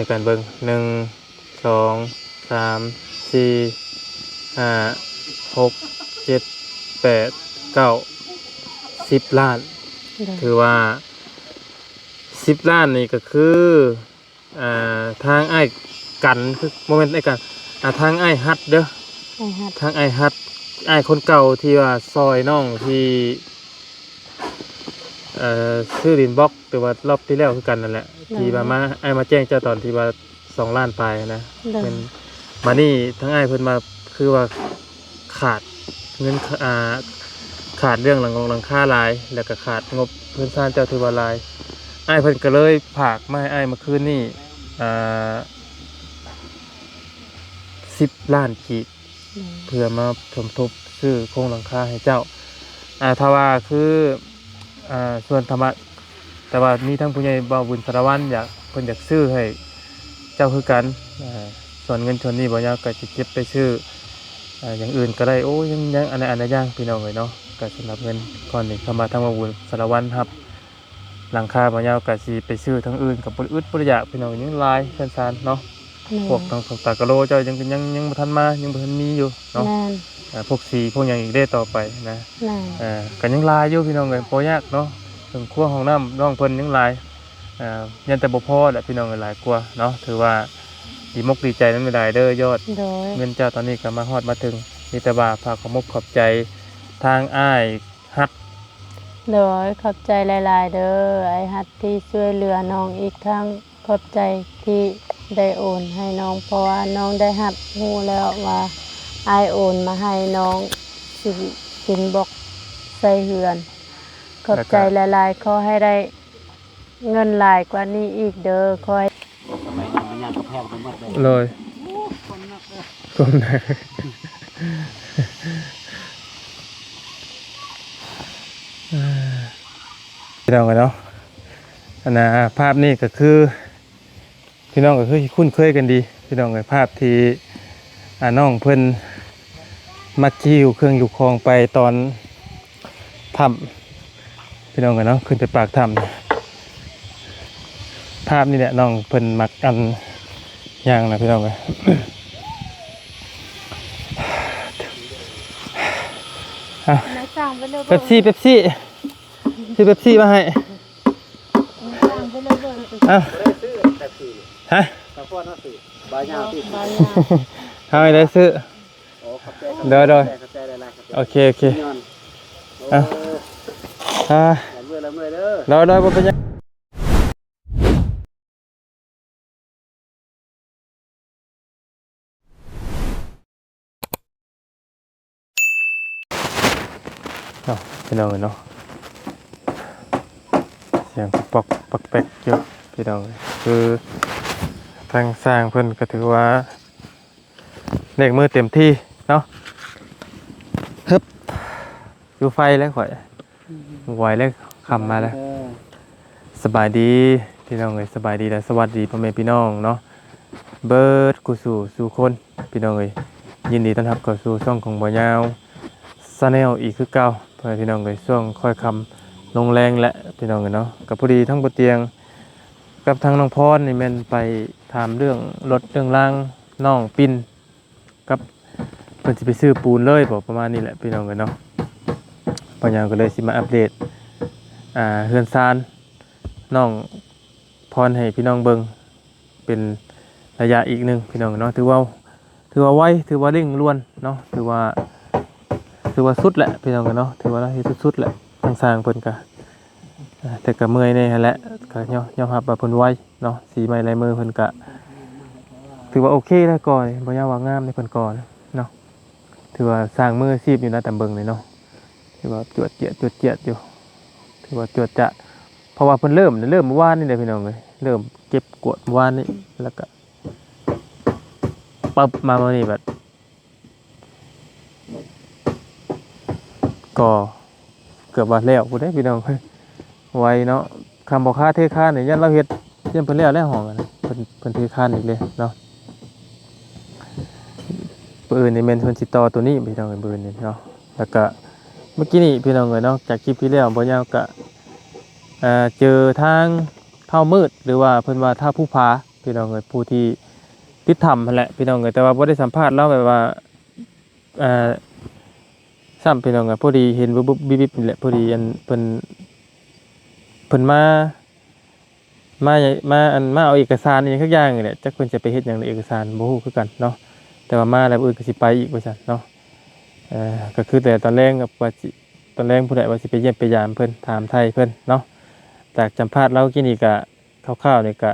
ในการเบิ่ง1 2 3 4 5 6 7 8 9 10 ล้านถือว่า10 ล้านนี่ก็คือทางอ้ายกันคือโมเมนต์ไอ้กันทางอ้ายฮัดเด้อทางอ้ายฮัดอ้ายคนเก่าที่ว่าซอยน้องที่ซื้อดินบล็อกแต่ว่ารอบที่แล้วคือกันนั่นแหละที่มาอ้ายมาแจ้งเจ้าตอนที่ว่า2 ล้านปลายนะเป็นมานี่ทั้งอ้ายเพิ่นมาคือว่าขาดเงินขาดเรื่องหลังค่าหลายแล้วก็ขาดงบเพิ่นสร้างเจ้าที่ว่าหลายอ้ายเพิ่นก็เลยฝากมาให้อ้ายเมื่อคืนนี้10 ล้านกีบเพื่อมาสมทบซื้อโครงหลังคาให้เจ้าถ้าว่าคือส่วนธรรมะแต่ว่ามีทั้งผู้ใหญ่บ่าวบุญสารวัตรเพิ่นอยากซื้อให้เจ้าคือกันส่วนเงินส่วนนี้บ่ยาวก็สิเก็บไปซื้ออย่างอื่นก็ได้โอ้ยังอันใดอย่างพี่น้องเอ้ยเนาะก็สำหรับเงินก้อนนี้เข้ามาทางบ่าวบุญสารวัตรครับหลังคาบ่ยาวก็สิไปซื้อทั้งอื่นก็บ่อึดบ่อยากพี่น้องยังหลายแสนๆเนาะพวกทางตากะโลเจ้ายังบ่ทันมายังบ่ทันมีอยู่เนาะพวกสีพวกหยังอีกได้ต่อไปนะก็ยังหลายอยู่พี่น้องเอ้ยบ่ยากเนาะถึงครัวห้องน้ำน้องเพิ่นยังหลายยันแต่บ่พอแหละพี่น้องหลายกว่าเนาะถือว่าดีมกดีใจนั้นไม่ได้เด้อยอดเงินเจ้าตอนนี้ก็มาฮอดมาถึงมีแต่ว่าฝากขอบขอบใจทางอ้ายฮัดโดยขอบใจหลายๆเด้อไอ้ฮัดที่ช่วยเหลือน้องอีกทั้งขอบใจที่ได้โอนให้น้องเพราะว่าน้องได้ฮัดฮู้แล้วว่าอ้ายโอนมาให้น้องสินบอกใส่เฮือนขอบใจหลายๆขอให้ได้เงินหลายกว่านี้อีกเด้อขอให้เลยก้มหน้าพี่น้องกันเนาะภาพนี้ก็คือพี่น้องก็คือคุ้นเคยกันดีพี่น้องกับภาพที่น้องเพิ่นมักจิ้วเครื่องอยู่คลองไปตอนถ้ำพี่น้องกันเนาะขึ้นไปปากถ้ำภาพนี้แหละน้องเพิ่นมักอันย่างนะพี่น้องกันเป๊ปซี่ซื้อเป๊ปซี่มาให้ฮะให้ได้ซื้อเดี๋ยวโอเคเราบ่เป็นยังพี่น้องเนาะเสียงปอกปักแป๊กเยอะพี่น้องคือทางสร้างเพิ่นก็ถือว่าเล็กมือเต็มที่เนาะฮึบอยู่ไฟแล้วข่อยไหวแล้วคำมาแล้วสบายดีพี่น้องสบายดีและสวัสดีพ่อแม่พี่น้องเนาะเบิร์ดกูสู่คนพี่น้องยินดีต้อนรับเข้าสู่ช่องของบ่ยาวซาแนลอีกคือเก่าพ่อแม่พี่น้องช่วงค่อยคำลงแรงและพี่น้องเนาะกับพอดีทั้งบนเตียงกับทางน้องพรนี่แม่นไปถามเรื่องรถเรื่องล่างน้องปินกับเพิ่นสิไปซื้อปูนเลยบอกประมาณนี้แหละพี่น้องเนาะปัญญาก็เลยสิมาอัปเดตเฮือนซานน้องพรให้พี่น้องเบิ่งเป็นระยะอีกนึงพี่น้องเนาะถือว่าไวถือว่าเร่งล้วนเนาะถือว่าสุดแหละพี่น้องเนาะถือว่าสุดแหละทางสร้างเพิ่นก็แต่ก็เมื่อยนี่แหละก็ยอมรับว่าเพิ่นไวเนาะสีไม้ลายมือเพิ่นก็ถือว่าโอเคแล้วก่อนบ่ยาวว่างามในเพิ่นก่อนเนาะถือว่าสร้างมืออาชีพอยู่นะแต่เบิ่งนี่เนาะถือว่าจวดเจียดอยู่ถือว่าจวดจะเพราะว่าเพิ่นเริ่มเมื่อวานนี่แหละพี่น้องเริ่มเก็บกวาดเมื่อวานนี้แล้วก็ปั๊บมาวันนี้แบบก็เกือบว่าแล้วกูได้พี่น้องไวเนาะคำบอกค่าเทค่าเนี่ยยันเราเฮ็ดยันเพิ่นแล้วห้องนะเพิ่นเทค่าอีกเลยเนาะปืนนี่แม่นเพิ่นสิต่อตัวนี้พี่น้องปืนนี่เนาะแล้วก็เมื่อกี้นี่พี่น้องเนาะจากคลิปที่แล้วบ่ยาวก็เจอทางเท่ามืดหรือว่าเพิ่นว่าท่าผู้ผา พี่น้องเอ้ยผู้ที่ติดธรรมนั่นแหละพี่น้องเอ้ยแต่ว่าบ่ได้สัมภาษณ์เราแบบว่าซ้ำพี่น้องเอ้ยพอดีเห็นบุ๊บๆบิ๊บๆนี่แหละพอดีอันเพิ่นมาเอาเอกสารอหยังสักอย่างนี่แหละจักเพิ่นจะไปเฮ็ดหยังในเอกสารบ่ฮู้คือกันเนาะแต่ว่ามาแล้วอื่นก็สิไปอีกว่าซั่นเนาะก็คือแต่ตอนแรกกับว่าสิตอนแรกผู้ใดว่าสิไปเยี่ยมไปยามเพิ่นถามไทยเพิ่นเนาะจากสัมภาษณ์เรากินนี่ก็คร่าวๆนี่ก็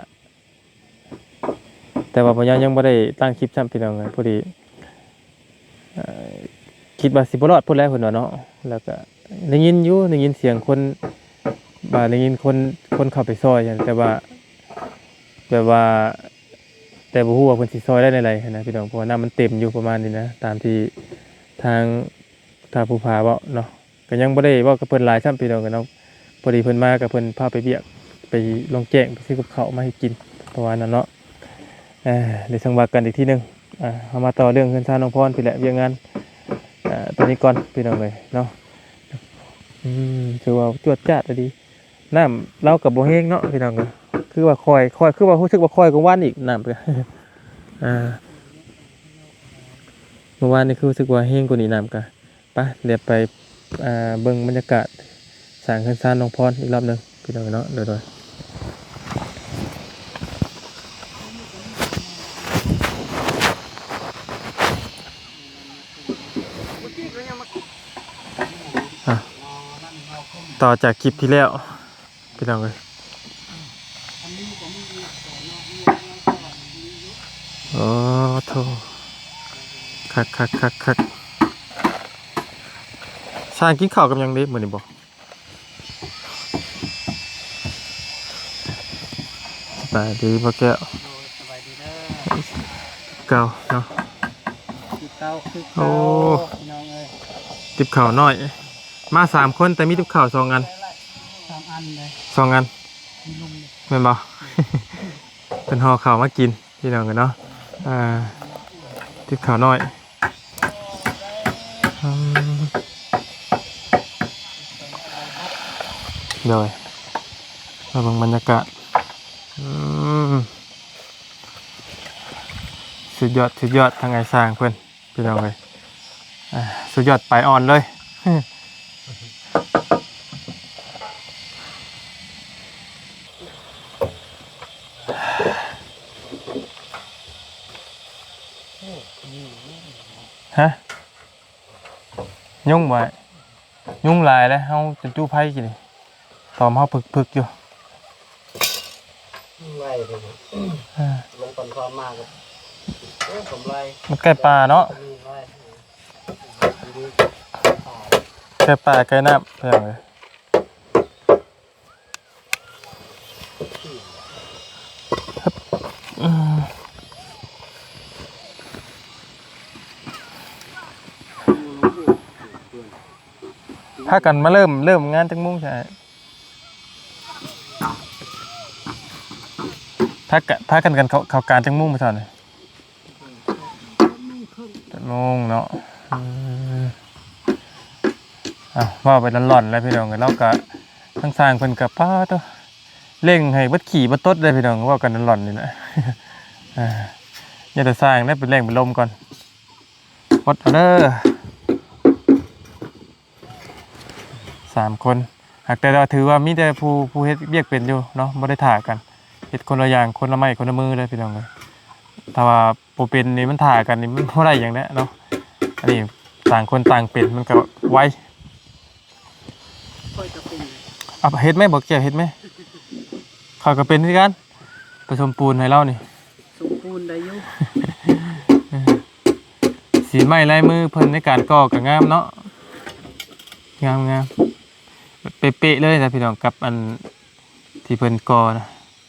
แต่ว่าบ่ยังบ่ได้ตั้งคลิปซ้ำพี่น้องเอ้ยพอดีคิดว่าสิบ่รอดพุ่นแล้วเพิ่นว่าเนาะแล้วก็ได้ยินเสียงคนได้ยินคนเข้าไปซอยแต่ว่าแบบว่าแต่บ่ฮู้ว่าเพิ่นสิซอยได้ในไรนะพี่น้องเพราะว่าน้ำมันเต็มอยู่ประมาณนี้นะตามที่ทางผู้พาเว้าเนาะก็ยังบ่ได้เว้ากับเพิ่นหลายซ้ำพี่น้องกันเนาะพอดีเพิ่นมากับเพิ่นพาไปเวียกไปลงแจ้งไปซื้อกับข้าวมาให้กินประมาณนั้นเนาะเดี๋ยวสังวากันอีกทีนึงเฮามาต่อเรื่องเฮือนซ่านน้องพรพี่แหละเวียงงานตัวนี้ก่อนพี่น้องเอ้ยเนาะคือว่าจวดจ้าดดีน้ำเรากับบ่แห้งเนาะพี่น้องเอ้ยคือว่าคอยคือว่ารู้สึกว่าคอยกว่าวันอีกน้ำไปเมื่อวานนี่คือรู้สึกว่าแห้งกว่านี้น้ำกันไปเดี๋ยวไปเบิ่งบรรยากาศสร้างเฮือนซ่านน้องพรอีกรอบนึงพี่น้องเนาะเดี๋ยวต่อจากคลิปที่แล้วพี่น้องเอ้ยโอ้โธ่คักสร้างกินข้าวกับหยังเด้มื้อนี้บ่สบายดีบ่แก้วสบายดีเด้อ เก่าเนาะ คือเก่าโอ้พี่น้องเอ้ย ติบข้าวน้อยมา3คนแต่มีติบข้าว2อัน 3 อันเลย 2อัน มีลุง แม่นบ่ เป็นห่อข้าวมากินพี่น้องกันเนาะติบข้าวน้อยเดี๋ยวมาเบิ่งบรรยากาศสุดยอดทางไงสร้างเพื่อนพี่น้องเลยสุดยอดไปอ่อนเลยฮะยุ่งไว้ยุ่งลายแล้วเฮาจะจู้ไพ่กี่นี่ตอมเฮาพึกอยู่ไล่เลยลงตอนความมากครับผมไล่ มันใกล้ป่าเนาะใกล้ป่าใกล้น้ำเพื่อนเลยถ้ากันมาเริ่มงานจังมุ่งใช่ถ้ากันเขาการจังมุ่งมาสอนเลยมุ่งเนาะว่าไปหล่อนๆแล้วพี่น้องกันแล้วก็ทั้งสร้างเพิ่นกับป้าตัวเร่งให้บัดขี่บัดตดได้พี่น้องว่ากันหล่อนนี่นะอย่าแต่สร้างได้เป็นเร่งเป็นลมก่อนวัดเด้อ3 คนหากแต่เราถือว่ามีแต่ผู้เฮ็ดเรียกเป็นอยู่เนาะบ่ได้ถ่ากันเฮ็ดคนละอย่างคนละไม้คนละมือเลยพี่น้องเลยถ้าว่าบ่เป็นนี่มันถ่ากันนี่มันบ่ได้อย่างนี้เนาะอันนี้ต่างคนต่างเป็นมันก็ไวเฮ็ดไหมบอกแกเฮ็ดไหมเขาก็เป็นที่กันผสมปูนให้เรานี่สมปูนได้อยู่ สีไม้ลายมือเพิ่นในการก่อก็งามเนาะงามเป๊ะๆเลยนะพี่น้องกับอันที่เพิ่นก่อนะ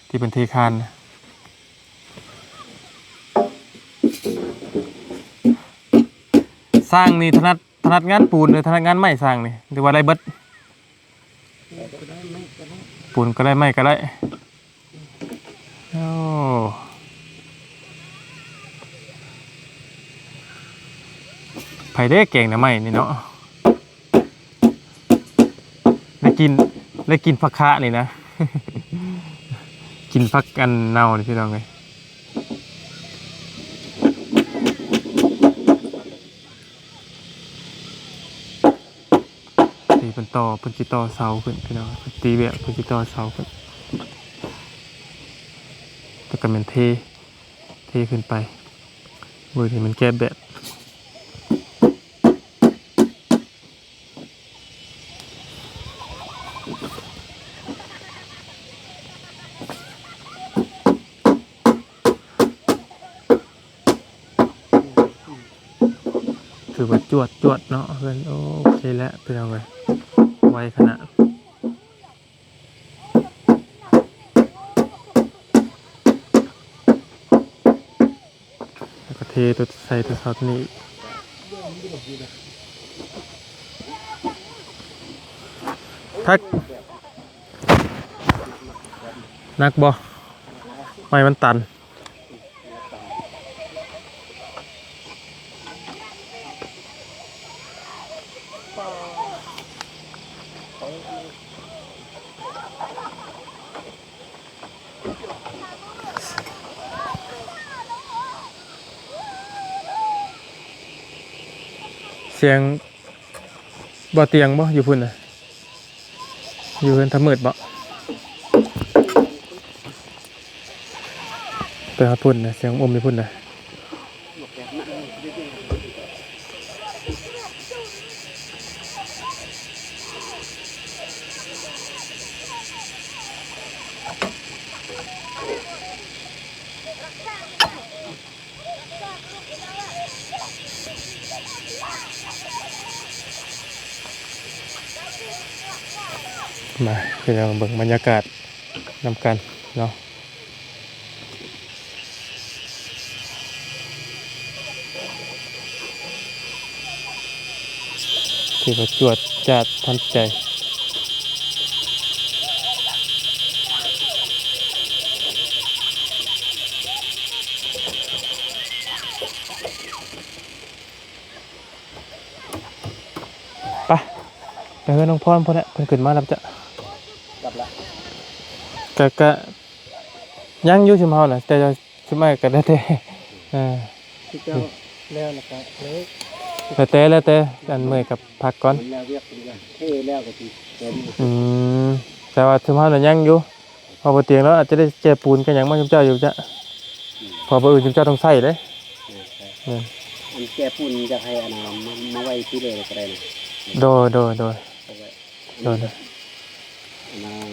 ที่เพิ่นเทคานนะสร้างนี่ถนัดงานปูนหรือถนัดงานไม้สร้างนี่หรือว่าได้เบิดปูนก็ได้ไม้ก็ได้โอ้ไผได้เก่งนะไม้นี่เนาะได้กินผักคะนี่นะ กินผักกันเน่านี่พี่น้องเลย เพิ่นต่อเพิ่นสิต่อเสาขึ้นพี่น้องเพิ่นตีแบบเพิ่นสิต่อเสาขึ้นแต่ก็แม่นเทขึ้นไปเว้ยนี่มันแก้แบบถือว่าจวดเนาะเพื่อนโอเคแล้วพี่น้องเลยไวขนาดแล้วก็เทตัวใส่ตัวซอสนี้ทักนักบ่ไม่มันตันเสียงบ่เตียงบ่อยู่พุ่นน่ะอยู่เพิ่นทำมืดบ่ไปหาพุ่นน่ะเสียงอมอยู่พุ่นน่ะมาพี่น้องเบิ่งบรรยากาศนำกันเนาะที่ว่าจวดจัดทันใจไปเฮือนน้องพรพุ่นน่ะเพิ่นขึ้นมาแล้วจ้ะ กลับละ ก็ยังอยู่ชิมเฮาน่ะแต่ชิมไม่ก็ได้แต่ที่เจ้าแล้วนะครับเลย แล้วแต่อันเมื่อยกับพักก่อน มันแล้วเรียกเป็นกันเท่แล้วก็ทีเต็ม แต่ว่าชิมเฮาน่ะยังอยู่พอบ่เตียงแล้วอาจจะได้แจปูนกันหยังมาชิมเจ้าอยู่จ้ะพอบ่อื่นชิมเจ้าต้องใช้เด้ อันแก้ปุ่นจะให้อันนั้นมาไว้ที่เลยก็ได้นะ โดย เอาไว้ โดย อันนั้น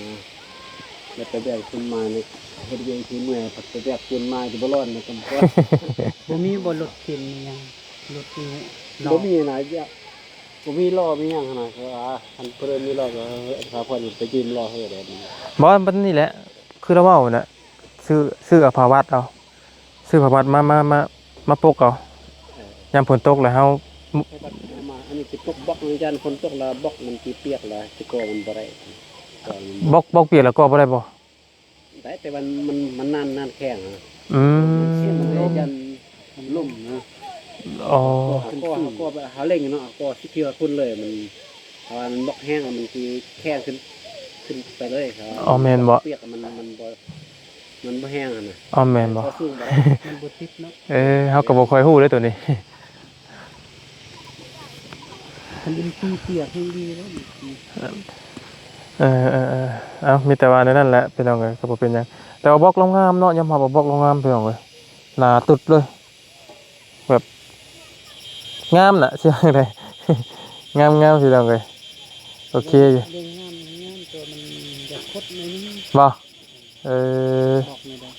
แล้วไปแบกขึ้นมาเนี่ยเฮ็ดเองที่เมื่อยผัดไปแบกขึ้นมาจะบ่ร้อนนะกันบ่ บ่มีบ่รถเข็นอิหยังรถนี้ บ่มีนะจ้ะบ่มีล้อมีหยังขนาดเขาอันเพิ่นมีล้อก็พาพ่อไปยืมล้อเฮ็ดได้นี่ บ่มันนี่แหละคือเราเว้าน่ะซื้ออภาวัตเอาซื้อภาวัตมาปกเอายามฝนตกแล้วเฮา ให้บัดเอามาอันนี้สิตกบล็อกเหมือนกันคนตกละบล็อกมันสิเปียกละสิก่อมันบ่ได้ก่อมัน บอกเปียกแล้วก็บ่ได้บ่ ได้แต่มันนานแข็งอ่ะ อื เสีย ม มันเลยยันล่มนะ อ๋อ ก็หาเล่งเนาะก็สิเทื่อคุณเลยมันเพราะว่ามันบล็อกแห้งมันสิแข็งขึ้นไปเลยครับ อ๋อแม่นบ่ เปียกมันบ่แห้งอ่ะนะ อ๋อแม่นบ่ ก็สู้บ่ได้ มันบ่ติดเนาะ เฮาก็บ่ค่อยฮู้เลยตัวนี้ คันเป็นปีเปียกให้ดีแล้ว เอามีแต่ว่าในนั่นแหละพี่น้องเอ้ยก็บ่เป็นหยังแต่ว่าบล็อกลงงามเนาะยามเฮาบ่บล็อกลงงามพี่น้องเอ้ยหนาตุดเลยแบบงามน่ะเชื่อจังได๋ งามพี่น้องเอ้ยโอเคอยู่ เรื่องงามตัวมันจะคดในนี้ บ่ บอกไม่ได้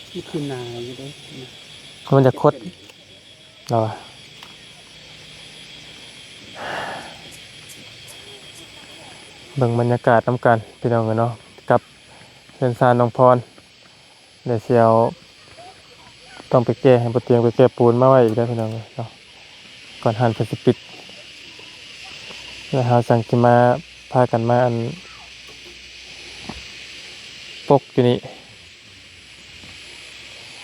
ที่คือนาอยู่เด้ มันจะคดเนาะเบิ่งบรรยากาศนำกันพี่น้องเอ้ยเนาะกับเพิ่นซานน้องพรเดี๋ยวสิเอาต้องไปแก้ให้บ่เตียงไปแก้ปูนมาไว้อีกเด้อพี่น้องเอ้ยเนาะก่อนหันเพิ่นสิปิดแล้วหาสั่งสิมาพากันมาอันปกอยู่นี่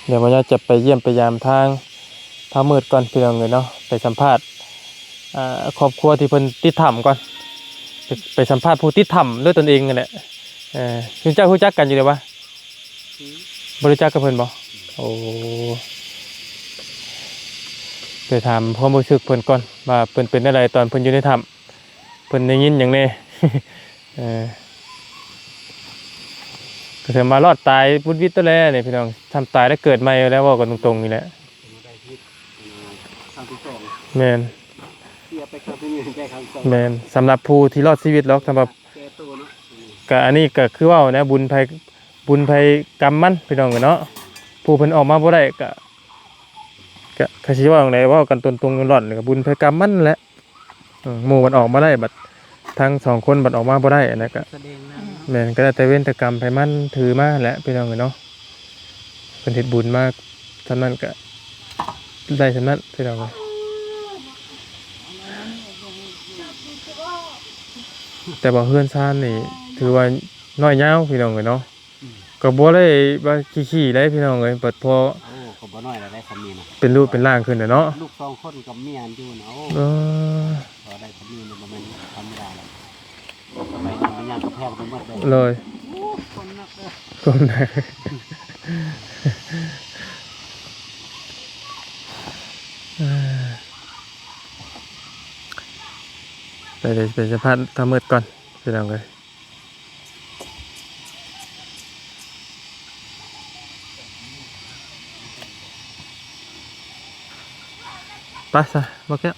เดี๋ยววันนี้จะไปเยี่ยมไปยามทางพามืดก่อนพี่น้องเอ้ยเนาะไปสัมภาษณ์ครอบครัวที่เพิ่นติดถ้ำก่อนไปสัมภาษณ์ผู้ติดถ้ำด้วยตนเองนั่นแหละคุณเจ้ารู้จักกันอยู่เลยวะบริจาคกับเพิ่นบ่โอ้ไปถามความรู้สึกเพิ่นก่อนว่าเพิ่นเป็นอะไรตอนเพิ่นอยู่ในถ้ำ พิ่นได้ยินหยังแน่ ก็เถอะมารอดตายวุดวิดตัวแล้วนี่พี่น้องทำตายแล้วเกิดใหม่แล้วเว้ากันตรงๆนี่แหละ ได้ที่ครั้งที่สอง แม่น เสียไปครั้งที่หนึ่งได้ครั้งสอง แม่นสำหรับผู้ที่รอดชีวิตหรอกสำหรับ แก้ตัวเนาะ ก็อันนี้ก็คือเว้านะบุญภัยกรรมมันพี่น้องเนาะผู้เพิ่นออกมาบ่ได้ก็สิว่าจังไดเว้ากันตรงๆร้อนๆก็บุญภัยกรรมมันแหละหมู่มันออกมาได้บัดทั้งสองคนบัดออกมาบ่ได้อันนั้นก็ แสดงนะ แม่นก็ได้แต่เว้นแต่กรรมไปมันถือมาแหละพี่น้องเนาะเพิ่นเฮ็ดบุญมากเท่านั้นก็ได้เท่านั้นพี่น้องแต่บ่เฮือนซ่านนี่ถือว่าน้อยยาวพี่น้องเนาะก็บ่ได้ว่าขี้ๆได้พี่น้องเอ้ยเปิดพอ โอ้ผมบ่น้อยแล้วได้คำนี้นะ เป็นรูปเป็นร่างขึ้นเนาะ ลูกสองคนกับเมียอยู่นะโอ้ เออ พอได้คำนี้มันบ่แม่นธรรมดาแล้วสมัยนั้นมันย่างกระแพงไปหมดเลย เลย คนนักเลย คนไหนไปเลยไปสะพานทำมืดก่อนพี่น้องเลยไปซะบ่แก้ว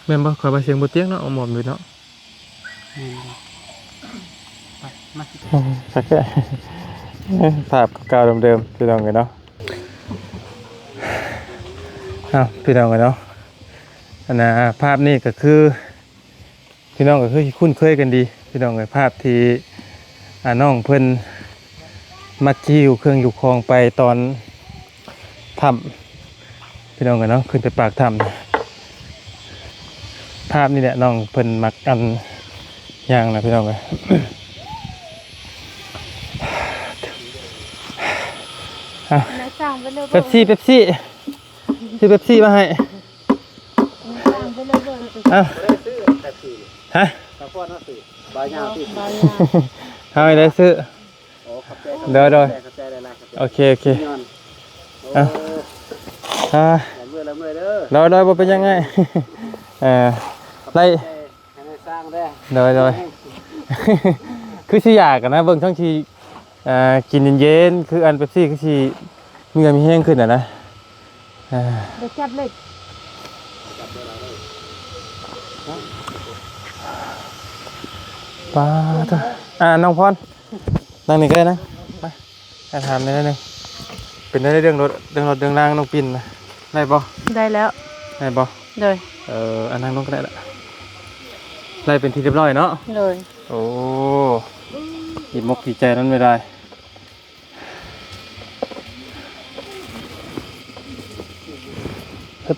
แม่นบ่ขอยไปเสียงบ่เตียงเนาะเอาหมอมอยู่เนาะ ไปมา สักแค่ภาพเก่าๆเดิมๆพี่น้องกันเนาะอ้าวพี่น้องกันเนาะอันน่ะภาพนี้ก็คือพี่น้องก็คือคุ้นเคยกันดีพี่น้องเลยภาพที่น้องเพิ่นมักจิ้วเครื่องอยู่คลองไปตอนถ้ำพี่น้องกันเนาะขึ้นไปปากถ้ำภาพนี้แหละน้องเพิ่นมักอันย่างนะพี่น้องเลย นายสั่งไปเลย เป๊ปซี่ซื้อเป๊ปซี่มาให้ สั่งไปเลย อ้าว ได้ซื้อแต่สี่ ฮะ ตะพอดน่าซื้อบายาวที่ บาย เอาไปได้ซื้อ โอ้ขับใจ เดี๋ยว ขับใจได้ๆขับใจ โอเค ย้อนโอ้ อ่ะ อ่า ละเมื่อเด้อ เราบ่เป็นยังไง ไล่ ให้ได้สร้างได้ โดย คือสิอยากกันนะเบิ่งทั้งทีกินเย็นๆคืออันเป๊ปซี่คือสิมีเงินมีแห้งขึ้นนะอ่า เดี๋ยวจับเลย ป้าเถอะน้องพรนั่งนี่ก็ได้นะมาถามหน่อยนิดนึงเป็นได้เรื่องรถเรื่องรางน้องปิ่นนะได้บ่ ได้แล้ว ได้บ่ เลย อันนั้นน้องก็ได้ละได้เป็นที่เรียบร้อยเนาะ เลย โอ้ดีมกดีใจนั้นไม่ได้ฮึบ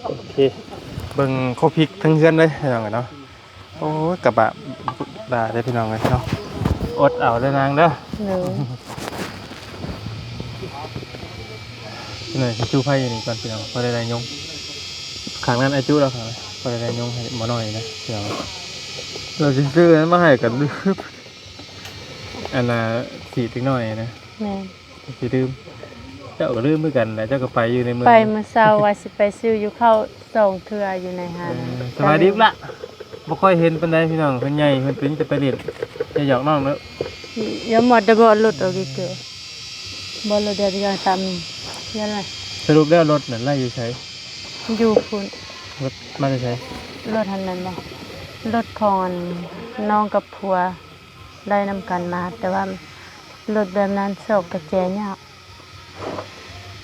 โอเคเบิ่งโคพริกทั้งเฮือนเลยพี่น้องกันเนาะโอ้ยกระบะด่าได้พี่น้องเลยเนาะอดเอาได้นางเด้อ เลย หน่อยจู้ไพ่อยู่นี่ก่อนพี่น้องพอได้ยงขังนั้นไอจู้แล้วค่ะพอได้ยงให้หมอหน่อยนะพี่น้องเราจะซื้อนั้นมาให้กันลืมอันน่ะสีติ๊กหน่อยนะ แม่ สีลืมเจ้าก็ลืมเหมือนกันนะเจ้าก็ไปอยู่ในเมือง ไปเมื่อเช้าว่าสิไปซื้ออยู่เข้าส่งเทืออยู่ในห้าง สบายดีละบ่ค่อยเห็นปานใดพี่น้องเพิ่นใหญ่เพิ่นเป็นจะไปเรียนจะหยอกน้องเนาะ อย่าหมดบ่หลุดออกอีกเด้อบ่หลุดเดี๋ยวจะทำยังไง สรุปแล้วรถนั่นไล่อยู่ใช้ อยู่พุ่น รถมาจะใช้ รถทันนั้นบ่รถของน้องกับผัวได้นำกันมา แต่ว่ารถแบบนั้นโศกกระแจยาก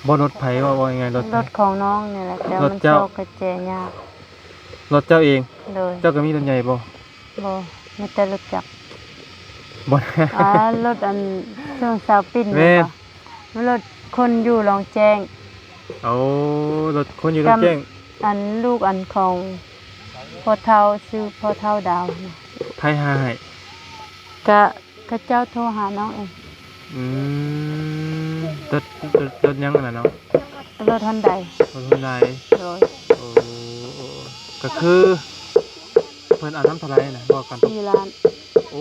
บ่รถไผว่ายังไงรถ รถของน้องนี่แหละแต่ รถ มัน เจ้า โศกกระแจยาก รถเจ้าเอง เลย เจ้าก็มีรถใหญ่บ่ บ่มีแต่รถจักร บ่ รถอันช่วงสาวปิ้น แม่ นี่บ่รถคนอยู่รองแจ้ง เอารถคนอยู่รถแจ้ง อันลูกอันของพ่อเฒ่าชื่อพ่อเฒ่าดาวนะ ไผหาให้ ก็เจ้าโทรหาน้องเอง อืมรถยังอันนั้นเนาะ รถทันใด รถคนใด โดย โอ้ก็คือเพิ่นเอาน้ำทะเลนะบอกกัน 4 ล้าน โอ้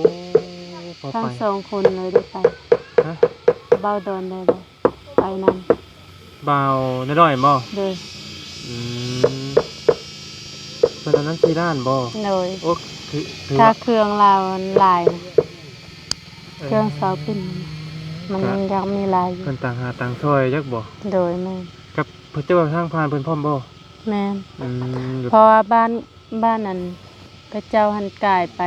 พอ ทั้ง ไป สองคนเลยได้ไป ฮะ เบาดอนได้เลยไปนำ เบาน้อยๆบ่ เลย อืมตอนนั้น4ล้านบ่ โดย โอ้คือ ถ้า ว่า เครื่องเรามันหลายนะเครื่องเสาปิ้นมันยังอยากมีหลายอยู่ เพิ่นต่างหาต่างซอยจักบ่ โดยแม่น กับเพิ่นเจ้าทางผ่านเพิ่นพร้อมบ่ แม่น อืม เพราะว่าบ้านนั้นพระเจ้าหันกายไป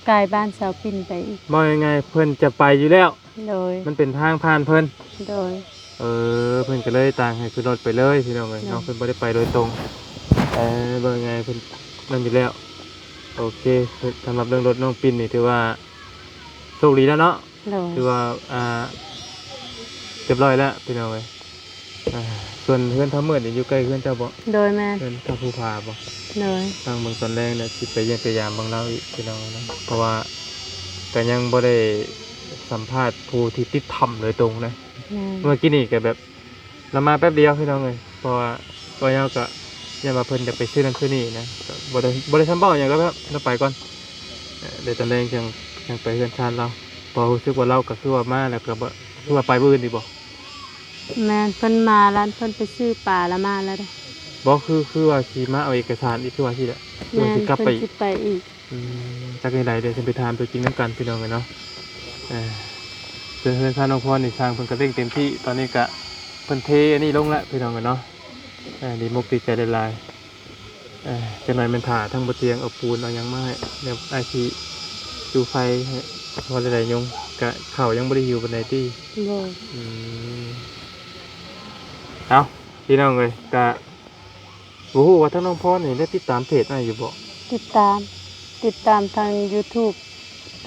กายบ้านเสาปิ้นไปอีก บ่ยังไงเพิ่นจะไปอยู่แล้ว โดย มันเป็นทางผ่านเพิ่น โดย เพิ่นก็เลยต่างให้ขึ้นรถไปเลยพี่น้องเอ้ยเนาะเพิ่นบ่ได้ไปโดยตรงบ่ยังไงเพิ่นนั่นอยู่แล้วโอเคสำหรับเรื่องรถน้องปิ่นนี่ถือว่าโชคดีแล้วเนาะ โดย ถือว่าเรียบร้อยแล้วพี่น้องเอ้ยส่วนเพื่อนทั้งหมดนี่อยู่ใกล้เพื่อนเจ้าบ่ โดยแม่น เพื่อนเจ้าผู้พาบ่ โดย ทางเมืองตอนแรกเนี่ยสิไปเยี่ยมพยายามบางเราอีกพี่น้องนะเพราะว่าก็ยังบ่ได้สัมภาษณ์ผู้ที่ติดถ้ำโดยตรงนะ แม่น เมื่อกี้นี่ก็แบบเรามาแป๊บเดียวพี่น้องเลยเพราะว่าก็ยังก็ยังมาเพิ่นจะไปซื้อนั่นซื้อนี่นะก็บ่ได้ทำเบ้าอย่างก็แบบเราไปก่อนเดี๋ยวตอนแรกยังไปเฮือนชานเราพอรู้สึกว่าเราก็คือว่ามาแล้วก็บ่คือว่าไปบ่อื่นดีบ่ แม่นเพิ่นมาแล้วเพิ่นไปซื้อปลาละมาแล้วเด้อ บ่คือว่าสิมาเอาเอกสารอีกคือว่าสิแหละคือ แม่ ว่าน สิกลับไป เพิ่น อี สิ ก ไปอีก จักได๋เดี๋ยวจะไปถามตัวจริงนำกันพี่น้องกันเนาะเฮือนชานน้องพรนี่สร้างเพิ่นก็เร่งเต็มที่ตอนนี้ก็เพิ่นเทอันนี้ลงแล้วพี่น้องกันเนาะดีมุกดีใจหลายๆจะหน่อยมันถ่าทั้งบนเตียงเอาปูนเอาหยังมาให้เดี๋ยวไอชีจูไฟให้พอหลายๆยงกะเข่ายังบริหิวบนไหนที่ โดย เอาพี่น้องเลยกะโอ้โหว่าทั้งน้องพ่อนี่ได้ติดตามเพจอะไรอยู่บ่ ติดตามทาง YouTube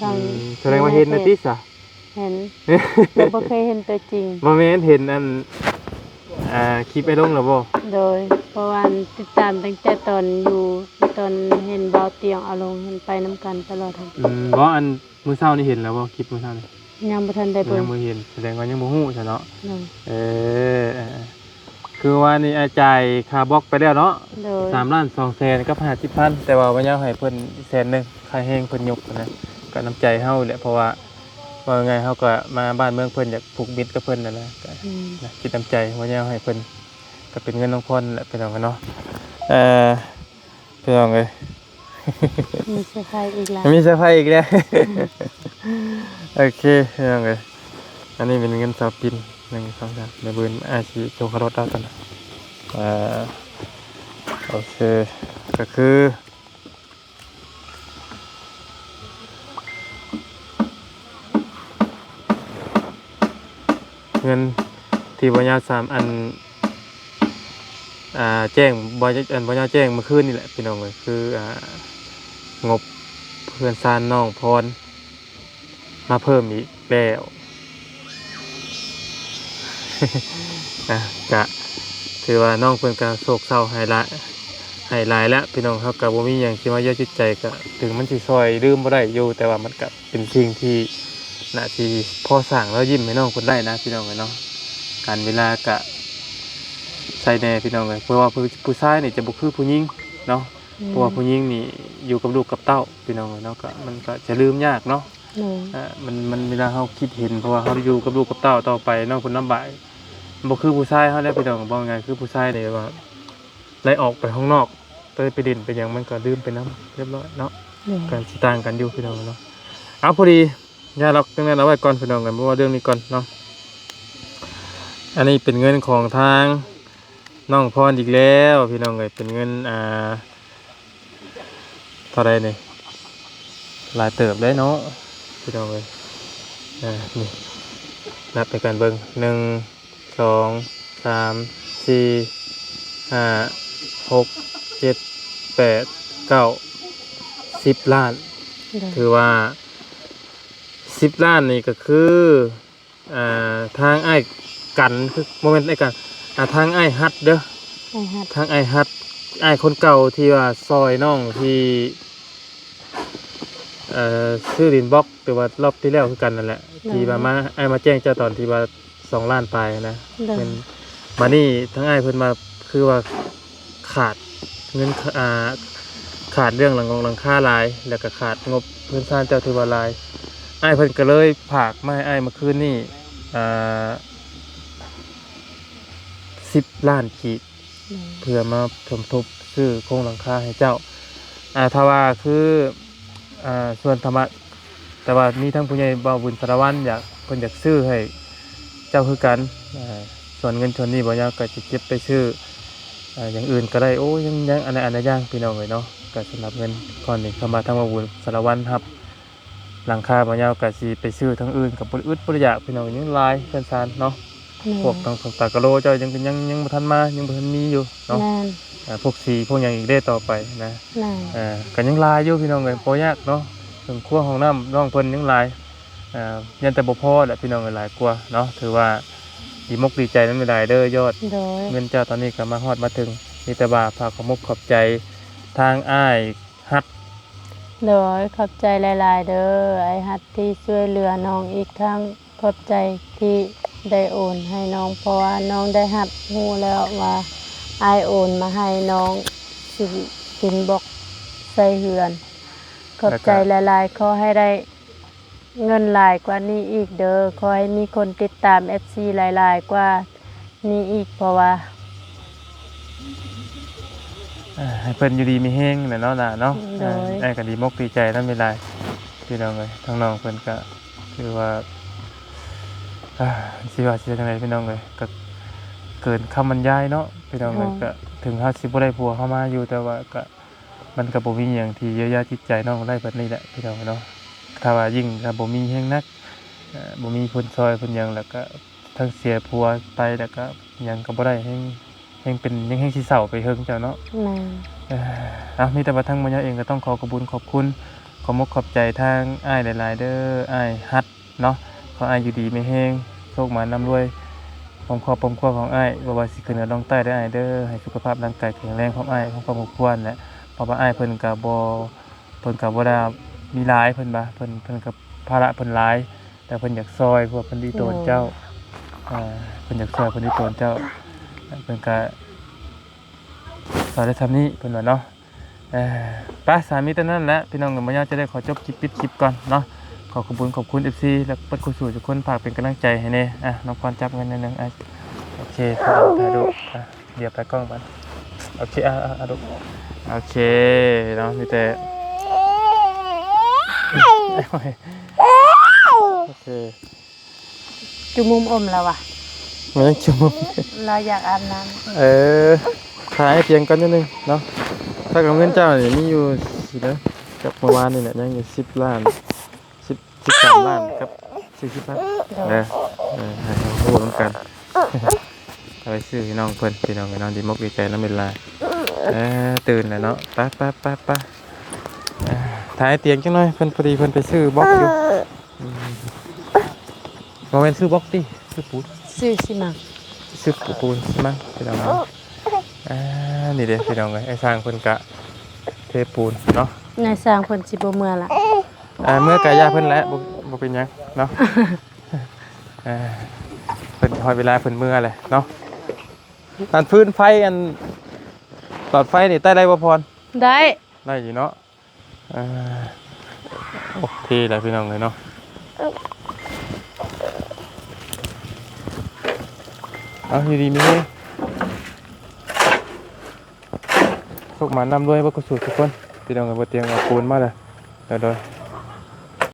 ทาง แสดงว่าเห็นในติสอะ เห็นแต่บ่เคยเห็นตัวจริง บ่แม่นเห็นอันคลิปไอ้ลงแล้วบ่ โดยเพราะว่าติดตามตั้งแต่ตอนอยู่ตอนเห็นบ่าวเตียงเอาลงเห็นไปนํกันตลอดทั้ง บ่อันมื้อเช้านี่เห็นแล้วบ่คลิปมื้อเช้านี่ ยังบ่ทันได้เบิ่ ยัง งบ่เห็นแสดงว่ายังบ่ฮู้ซะเนาะ โดย คือว่านี่อาจ่ายค่าบล็อกไปแล้วเนาะ โดย 3,200,000กับ50,000แต่ว่าวันนี้ให้เพิ่น100,000ค่าแห้งเพิ่นยกนะก็น้ำใจเฮาแหละเพราะว่าไงเฮาก็มาบ้านเมืองเพิ่นอยากผูกมิตรกับเพิ่นนั่นแหละก็ อืม นะคิดน้ำใจวันนี้ให้เพิ่นก็เป็นเงินน้องพรแหละพี่น้องกันเนาะพี่น้องเอ้ย มีเสื้อผ้าอีกแล้ว มีเซอร์ไพรส์อีกแล้ว โอเคพี่น้องเอ้ยอันนี้เป็นเงินสาวปิน1 2 3ในบืนอาชีพโชครถดาวตอนนั้นโอเคก็คือเงินที่บรรยา3อันแจ้งบรรยาแจ้งเมื่อคืนนี่แหละพี่น้องเลยคืองบเพื่อนซานน้องพรมาเพิ่มอีกแล้ว กะถือว่าน้องเพิ่นก็โศกเศร้าหายหลายแล้วพี่น้องเขากับบ่มีหยังสิมาเยอะจิตใจก็ถึงมันสิซอยลืมบ่ได้อยู่แต่ว่ามันก็เป็นสิ่งที่น่าสิพอสร้างแล้วยิ้มให้น้องเพิ่นได้นะพี่น้องเนาะการเวลากะใส่แน่พี่น้องเอ้ยเพราะว่าผู้ชายนี่จะบ่คือผู้หญิงเนาะเพราะว่าผู้หญิงนี่อยู่กับลูกกับเต้าพี่น้องเนาะก็มันก็จะลืมยากเนาะ โดย มันเวลาเฮาคิดเห็นเพราะว่าเฮาอยู่กับลูกกับเต้าต่อไปน้องเพิ่นลำบากบ่คือผู้ชายเฮาได้พี่น้องบ่ไงคือผู้ชายนี่ว่าไล่ออกไปข้างนอกไปดินไปหยังมันก็ลืมไปน้ำเรียบร้อยเนาะ โดย การสิต่างกันอยู่พี่น้องเนาะเอาพอดีอย่าล็อกตรงนั้นเอาไว้ก่อนพี่น้องกันเพราะว่าเรื่องนี้ก่อนเนาะอันนี้เป็นเงินของทางน้องพรอีกแล้วพี่น้องเอ้ยเป็นเงินเท่าไรนี่หลายเติบได้เนาะพี่น้องเอ้ยนี่นับไปกันเบิ่ง1 2 3 4 5 6 7 8 9 10 ล้าน โดย ถือว่า10 ล้านนี่ก็คือทางไอ้กันคือโมเมนต์ไอ้กันทางไอ้ฮัดเด้อ ไอ้ฮัด ทางไอ้ฮัดไอ้คนเก่าที่ว่าซอยน้องที่ซื้อดินบล็อกแต่ว่ารอบที่แล้วคือกันนั่นแหละที่มาไอ้มาแจ้งเจ้าตอนที่ว่า2 ล้านไปนะ โดย เป็นมานี่ทั้งไอ้เพิ่นมาคือว่าขาดเงินขาดเรื่องหลังค่าลายแล้วก็ขาดงบเพิ่นสร้างเจ้าที่ว่าลายไอ้เพิ่นก็เลยฝากมาให้ไอ้เมื่อคืนนี่10 ล้านกีบ เพื่อมาสมทบซื้อโครงหลังคาให้เจ้าถ้าว่าคือส่วนธรรมะแต่ว่ามีทั้งผู้ใหญ่บ่าวบุญสารวัตรอยากเพิ่นอยากซื้อให้เจ้าคือกันส่วนเงินส่วนนี้บ่ยาวก็จะเก็บไปซื้ออย่างอื่นก็ได้โอ้ยังอันไหนอย่างพี่น้องเลยเนาะก็สำหรับเงินก่อนนี้เข้ามาทั้งบ่าวบุญสารวัตรครับหลังคาบ่ยาวก็สิไปซื้อทั้งอื่นกับบ่อึดบ่อยากพี่น้องยังหลายเพิ่นซานเนาะพวกทางตากะโลเจ้ายังบ่ทันมายังบ่ทันมีอยู่เนาะ แม่น พวกสีพวกอย่างอีกได้ต่อไปนะ แม่น กันยังลายอยู่พี่น้องเลยบ่ยากเนาะถึงครัวของน้ำน้องเพิ่นยังลายยันแต่บ่พอแหละพี่น้องหลายกว่าเนาะถือว่าดีมกดีใจนั้นไม่ได้เด้อยอด โดย เงินเจ้าตอนนี้ก็มาฮอดมาถึงมีแต่ว่าฝากขอมกขอบใจทางอ้ายฮัด โดยขอบใจหลายๆเด้อไอ้ฮัดที่ช่วยเหลือน้องอีกครั้งขอบใจที่ได้โอนให้น้องเพราะว่าน้องได้ฮัดฮู้แล้วว่าไอ้โอนมาให้น้องสินบอกใส่เฮือนขอบใจหลายๆขอให้ได้เงินหลายกว่านี้อีกเด้อขอให้มีคนติดตาม FC หลายๆกว่านี้อีกเพราะว่า ให้เพิ่นอยู่ดีมีแฮงแหละเนาะน่ะเนาะ โดย ไอ้ก็ดีมกดีใจนั้นไม่ได้พี่น้องเลยทางน้องเพิ่นก็คือว่าสิว่าสิจังไดพี่น้องเลยก็เกินคำบรรยายเนาะพี่น้องเลยก็ถึงเฮาสิบ่ได้ผัวเข้ามาอยู่แต่ว่าก็มันก็บ่มีหยังที่เยียวยาจิตใจน้องได้แบบนี้แหละพี่น้องเนาะถ้าว่ายิ่งถ้าบ่มีแฮงนักบ่มีคนซอยเพิ่นหยังแล้วก็ทั้งเสียผัวไปแล้วก็หยังก็บ่ได้แฮงเป็นยังแฮงสิเศร้าไปเฮิงเจ้าเนาะ แม่น มีแต่ว่าทั้งหมดเองก็ต้องขอบคุณขอบคุณขอมกขอบใจทางอ้ายหลายๆเด้ออ้ายฮัดเนาะขออ้ายอยู่ดีไม่แห้งโชคมานำรวยผมขอผมขั้วของอ้ายบ่ว่าสิขึ้นเหนือลงใต้ได้อ้ายเด้อให้สุขภาพร่างกายแข็งแรงของอ้ายของความอบควรแหละเพราะว่าอ้ายเพิ่นก็บ่ได้มีหลายเพิ่นก็ภาระเพิ่นหลายแต่เพิ่นอยากซอยพวกเพิ่นดีโตนเจ้าเพิ่นอยากซอยเพิ่นดีโตนเจ้าเพิ่นก็สอนได้ทำนี้เพิ่นว่าเนาะป้าสามีตอนนั้นแหละพี่น้องกับมายาจะได้ขอจบคลิปปิดคลิปก่อนเนาะขอบคุณ FC และเปิดกุศลทุกคนฝากเป็นกำลังใจให้แน่น้องพรจับเงินนิดนึงโอเคถ่ายดูเดี๋ยวไปกล้องก่อนโอเคดูโอเคเนาะมีแต่โอเค จุมุมอมแล้วว่ะ มันยังจุ่ม เราอยากอาบน้ ถ่ายให้เพียงก่อนนิดนึงเนาะถ้ากับเงินเจ้าเนี่ยมีอยู่สินะกับเมื่อวานนี่แหละยังอยู่10 ล้าน13 ล้านกับ40 ล้านให้พูดกันเอาไปซื้อพี่น้องเพิ่นพี่น้องดีมกดีใจน้ำเป็นลายตื่นแล้วเนาะไปถ่ายเตียงจังหน่อยเพิ่นพอดีเพิ่นไปซื้อบล็อกอยู่โมเมนต์ซื้อบล็อกดิซื้อปูน ำซื้อสิมา ซื้อปูนใช่ไหมพี่น้องเนาะนี่เด้พี่น้องเลยไอ้สร้างเพิ่นกะเทปูนเนาะ ในสร้างเพิ่นสิบ่เมื่อละ เมื่อกายาเพิ่นแล้วบ่เป็นหยังเนาะเพิ่นฮอดเวลาเพิ่นเมื่อเลยเนาะอันพื้นไฟอันหลอดไฟนี่ใต้ได้บ่พร ได้ ได้อยู่เนาะโอเคแล้วพี่น้องเลยเนาะเอาอยู่ดีมีเฮ้พวกมันนำด้วยพวกกระสุนทุกคนพี่น้องเลยบ่เตรียมเอาปูนมาเลยเดี๋ยว